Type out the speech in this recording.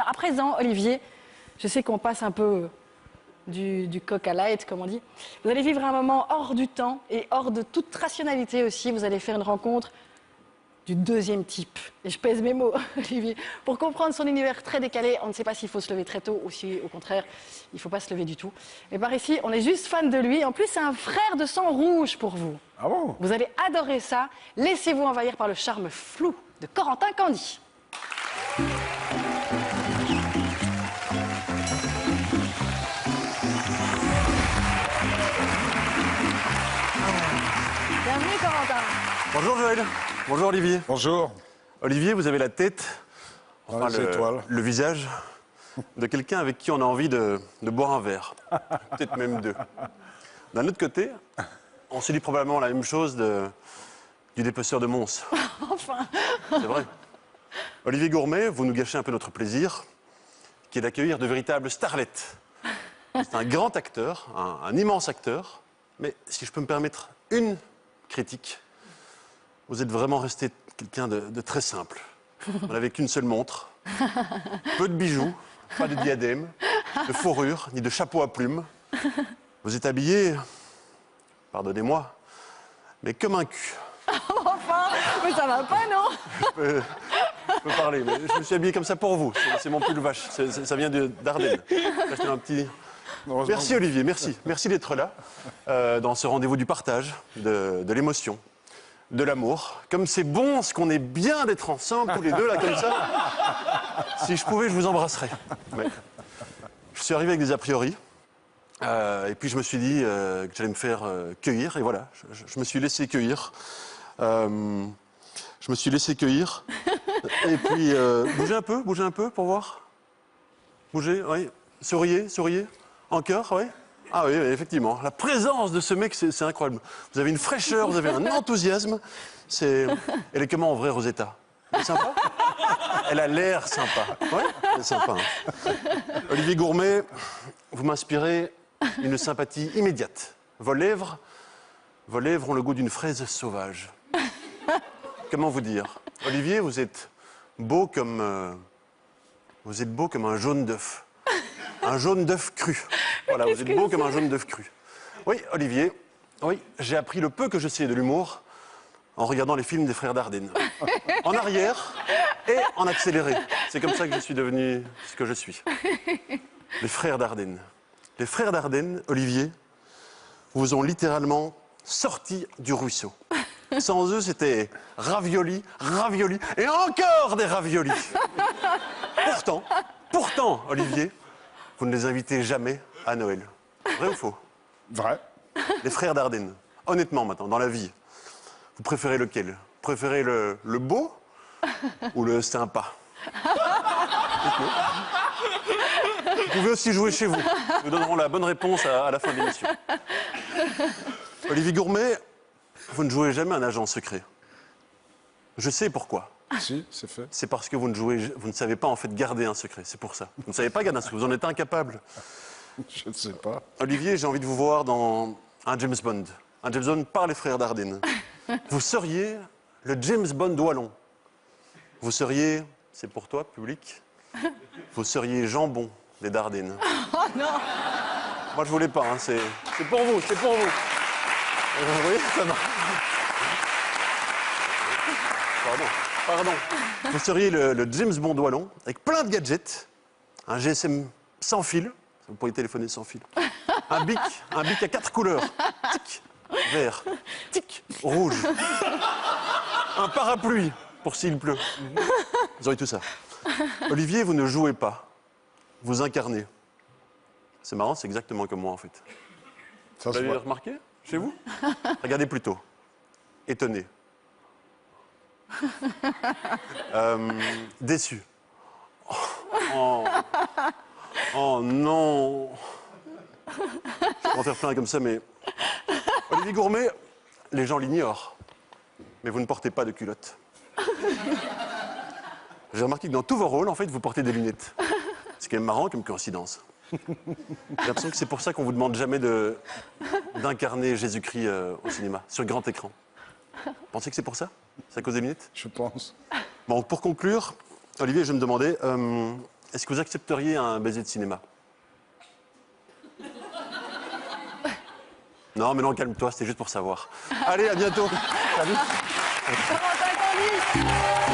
À présent, Olivier, je sais qu'on passe un peu du coq à light, comme on dit. Vous allez vivre un moment hors du temps et hors de toute rationalité aussi. Vous allez faire une rencontre du deuxième type. Et je pèse mes mots, Olivier. Pour comprendre son univers très décalé, on ne sait pas s'il faut se lever très tôt ou si, au contraire, il ne faut pas se lever du tout. Mais par ici, on est juste fan de lui. En plus, c'est un frère de sang rouge pour vous. Ah bon? Vous allez adorer ça. Laissez-vous envahir par le charme flou de Corentin Candy. Bienvenue, Corentin. Bonjour Joël, bonjour Olivier. Bonjour. Olivier, vous avez la tête, Dans les étoiles. le visage de quelqu'un avec qui on a envie de boire un verre, peut-être même deux. D'un autre côté, on se dit probablement la même chose du dépeceur de Mons. Enfin. C'est vrai. Olivier Gourmet, vous nous gâchez un peu notre plaisir, qui est d'accueillir de véritables starlets. C'est un grand acteur, un immense acteur, mais si je peux me permettre une critique, vous êtes vraiment resté quelqu'un de très simple. Vous n'avez qu'une seule montre, peu de bijoux, pas de diadème, de fourrure, ni de chapeau à plumes. Vous êtes habillé, pardonnez-moi, mais comme un cul. Enfin, mais ça va pas, non? Je peux parler, mais je me suis habillé comme ça pour vous. C'est mon pull vache, ça vient d'Ardennes. J'ai acheté un petit... Merci Olivier, merci. Merci d'être là, dans ce rendez-vous du partage, de l'émotion, de l'amour. Comme c'est bon, ce qu'on est bien d'être ensemble, tous les deux, là, comme ça. Si je pouvais, je vous embrasserais. Mais je suis arrivé avec des a priori. Et puis je me suis dit que j'allais me faire cueillir. Et voilà, je me suis laissé cueillir. Je me suis laissé cueillir. Et puis, bougez un peu pour voir. Bougez, oui. Souriez. Encore, oui. Ah oui, effectivement. La présence de ce mec, c'est incroyable. Vous avez une fraîcheur, vous avez un enthousiasme. Elle est comment en vrai, Rosetta? Elle est sympa? Elle a l'air sympa. Oui, elle est sympa. Hein. Olivier Gourmet, vous m'inspirez une sympathie immédiate. Vos lèvres ont le goût d'une fraise sauvage. Comment vous dire? Olivier, vous êtes beau comme un jaune d'œuf. Un jaune d'œuf cru. Voilà, vous êtes beau comme un jaune d'œuf cru. Oui, Olivier, oui, j'ai appris le peu que je sais de l'humour en regardant les films des frères Dardenne. En arrière et en accéléré. C'est comme ça que je suis devenu ce que je suis. Les frères Dardenne. Les frères Dardenne, Olivier, vous ont littéralement sorti du ruisseau. Sans eux, c'était ravioli et encore des raviolis. Pourtant, Olivier, vous ne les invitez jamais à Noël. Vrai ou faux? Vrai. Les frères Dardenne. Honnêtement, maintenant, dans la vie, vous préférez lequel? Vous préférez le beau ou le sympa? Vous pouvez aussi jouer chez vous. Nous donnerons la bonne réponse à la fin de l'émission. Olivier Gourmet, vous ne jouez jamais un agent secret. Je sais pourquoi. Si, c'est fait. C'est parce que vous ne savez pas en fait garder un secret, c'est pour ça. Vous ne savez pas garder un secret, vous en êtes incapable. Je ne sais pas. Olivier, j'ai envie de vous voir dans un James Bond. Un James Bond par les frères Dardenne. Vous seriez le James Bond wallon. Vous seriez, c'est pour toi, public, vous seriez jambon des Dardennes. Oh non! Moi, je voulais pas, hein, c'est pour vous, c'est pour vous. Vous voyez, ça va. Pardon. Vous seriez le James Bond wallon, avec plein de gadgets, un GSM sans fil, vous pourriez téléphoner sans fil, un bic à 4 couleurs, tic, vert, tic, rouge, un parapluie pour s'il pleut. Vous aurez tout ça. Olivier, vous ne jouez pas, vous incarnez. C'est marrant, c'est exactement comme moi en fait. Ça Vous se l'avez voit. remarqué chez vous? Regardez plutôt. Étonné. Déçu. Oh non. Je vais en faire plein comme ça, mais... Olivier Gourmet, les gens l'ignorent, mais vous ne portez pas de culotte. J'ai remarqué que dans tous vos rôles, en fait, vous portez des lunettes. C'est quand même marrant comme coïncidence. J'ai l'impression que c'est pour ça qu'on vous demande jamais d'incarner Jésus-Christ au cinéma, sur grand écran. Vous pensez que c'est pour ça? C'est à cause des lunettes? Je pense. Bon, pour conclure, Olivier, je me demandais, Est-ce que vous accepteriez un baiser de cinéma? Non, mais non, calme-toi, c'était juste pour savoir. Allez, à bientôt. Salut. Corentin Candy.